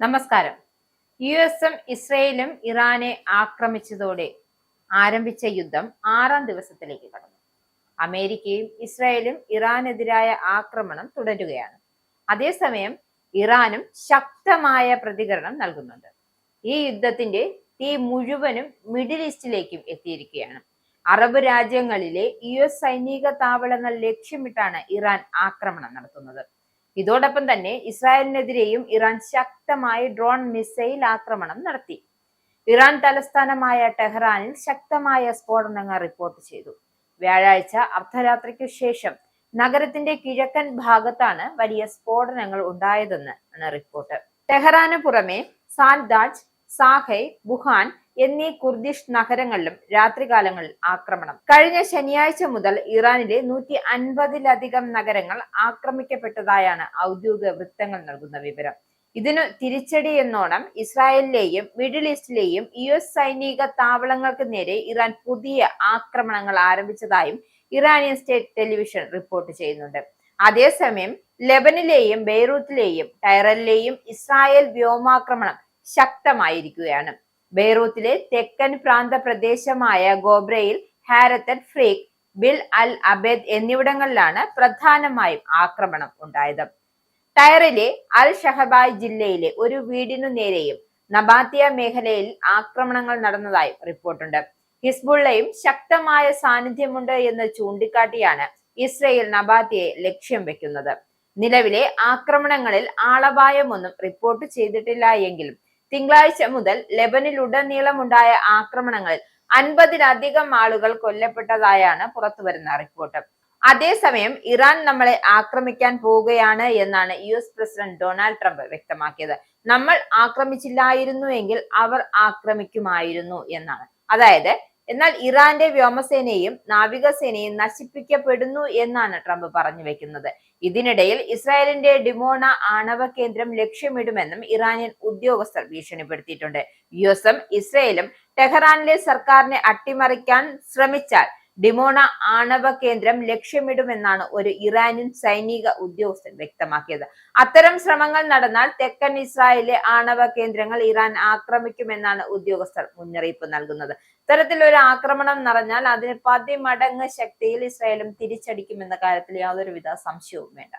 നമസ്കാരം. യു.എസും ഇസ്രയേലും ഇറാനെ ആക്രമിച്ചതോടെ ആരംഭിച്ച യുദ്ധം 6ാം ദിവസത്തിലേക്ക് കടന്നു. അമേരിക്കയും ഇസ്രായേലും ഇറാനെതിരായ ആക്രമണം തുടരുകയാണ്. അതേസമയം ഇറാനും ശക്തമായ പ്രതികരണം നൽകുന്നുണ്ട്. ഈ യുദ്ധത്തിന്റെ തീ മുഴുവനും മിഡിൽ ഈസ്റ്റിലേക്കും എത്തിയിരിക്കുകയാണ്. അറബ് രാജ്യങ്ങളിലെ യു.എസ് സൈനിക താവളങ്ങൾ ലക്ഷ്യമിട്ടാണ് ഇറാൻ ആക്രമണം നടത്തുന്നത്. ഇതോടൊപ്പം തന്നെ ഇസ്രായേലിനെതിരെയും ഇറാൻ ശക്തമായ ഡ്രോൺ മിസൈൽ ആക്രമണം നടത്തി. ഇറാൻ തലസ്ഥാനമായ ടെഹ്റാനിൽ ശക്തമായ സ്ഫോടനങ്ങൾ റിപ്പോർട്ട് ചെയ്തു. വ്യാഴാഴ്ച അർദ്ധരാത്രിക്കു ശേഷം നഗരത്തിന്റെ കിഴക്കൻ ഭാഗത്താണ് വലിയ സ്ഫോടനങ്ങൾ ഉണ്ടായതെന്ന് റിപ്പോർട്ട്. ടെഹ്റാന് പുറമെ സാൻദാജ്, സാഹൈ, ബുഹാൻ എന്നീ കുർദിഷ് നഗരങ്ങളിലും രാത്രികാലങ്ങളിൽ ആക്രമണം. കഴിഞ്ഞ ശനിയാഴ്ച മുതൽ ഇറാനിലെ 150-ലധികം നഗരങ്ങൾ ആക്രമിക്കപ്പെട്ടതായാണ് ഔദ്യോഗിക വൃത്തങ്ങൾ നൽകുന്ന വിവരം. ഇതിനു തിരിച്ചടി എന്നോണം ഇസ്രായേലിലെയും മിഡിൽ ഈസ്റ്റിലെയും യു.എസ് സൈനിക താവളങ്ങൾക്ക് നേരെ ഇറാൻ പുതിയ ആക്രമണങ്ങൾ ആരംഭിച്ചതായും ഇറാനിയൻ സ്റ്റേറ്റ് ടെലിവിഷൻ റിപ്പോർട്ട് ചെയ്യുന്നുണ്ട്. അതേസമയം ലെബനിലെയും ബെയ്റൂത്തിലെയും ടൈറനിലെയും ഇസ്രായേൽ വ്യോമാക്രമണം ശക്തമായിരിക്കുകയാണ്. ബെയ്റൂത്തിലെ തെക്കൻ പ്രാന്ത പ്രദേശമായ ഗോബ്രയിൽ, ഹാരത്തറ്റ്, ഫ്രീഖ്, ബിൽ അൽ അബേദ് എന്നിവിടങ്ങളിലാണ് പ്രധാനമായും ആക്രമണം ഉണ്ടായത്. ടൈറിലെ അൽ ഷഹബായ് ജില്ലയിലെ ഒരു വീടിനു നേരെയും നബാത്തിയ മേഖലയിൽ ആക്രമണങ്ങൾ നടന്നതായും റിപ്പോർട്ടുണ്ട്. ഹിസ്ബുള്ളയും ശക്തമായ സാന്നിധ്യമുണ്ട് എന്ന് ചൂണ്ടിക്കാട്ടിയാണ് ഇസ്രയേൽ നബാത്തിയെ ലക്ഷ്യം വെക്കുന്നത്. നിലവിലെ ആക്രമണങ്ങളിൽ ആളപായമൊന്നും റിപ്പോർട്ട് ചെയ്തിട്ടില്ല എങ്കിലും തിങ്കളാഴ്ച മുതൽ ലെബനിലുടനീളമുണ്ടായ ആക്രമണങ്ങളിൽ 50-ലധികം ആളുകൾ കൊല്ലപ്പെട്ടതായാണ് പുറത്തുവരുന്ന റിപ്പോർട്ട്. അതേസമയം ഇറാൻ നമ്മളെ ആക്രമിക്കാൻ പോവുകയാണ് എന്നാണ് യു.എസ് പ്രസിഡന്റ് ഡൊണാൾഡ് ട്രംപ് വ്യക്തമാക്കിയത്. നമ്മൾ ആക്രമിച്ചില്ലായിരുന്നു എങ്കിൽ അവർ ആക്രമിക്കുമായിരുന്നു എന്നാണ്. അതായത് എന്നാൽ ഇറാന്റെ വ്യോമസേനയും നാവികസേനയും നശിപ്പിക്കപ്പെടുന്നു എന്നാണ് ട്രംപ് പറഞ്ഞു വെക്കുന്നത്. ഇതിനിടയിൽ ഇസ്രായേലിന്റെ ഡിമോണ ആണവ കേന്ദ്രം ലക്ഷ്യമിടുമെന്നും ഇറാനിയൻ ഉദ്യോഗസ്ഥർ ഭീഷണിപ്പെടുത്തിയിട്ടുണ്ട്. യു.എസും ഇസ്രയേലും ടെഹ്റാനിലെ സർക്കാരിനെ അട്ടിമറിക്കാൻ ശ്രമിച്ചാൽ ഡിമോണ ആണവ കേന്ദ്രം ലക്ഷ്യമിടുമെന്നാണ് ഒരു ഇറാനിയൻ സൈനിക ഉദ്യോഗസ്ഥൻ വ്യക്തമാക്കിയത്. അത്തരം ശ്രമങ്ങൾ നടന്നാൽ തെക്കൻ ഇസ്രായേലിലെ ആണവ കേന്ദ്രങ്ങൾ ഇറാൻ ആക്രമിക്കുമെന്നാണ് ഉദ്യോഗസ്ഥർ മുന്നറിയിപ്പ് നൽകുന്നത്. ഇത്തരത്തിലൊരു ആക്രമണം നടന്നാൽ അതിന് 10 മടങ്ങ് ശക്തിയിൽ ഇസ്രായേലും തിരിച്ചടിക്കുമെന്ന കാര്യത്തിൽ യാതൊരുവിധ സംശയവും വേണ്ട.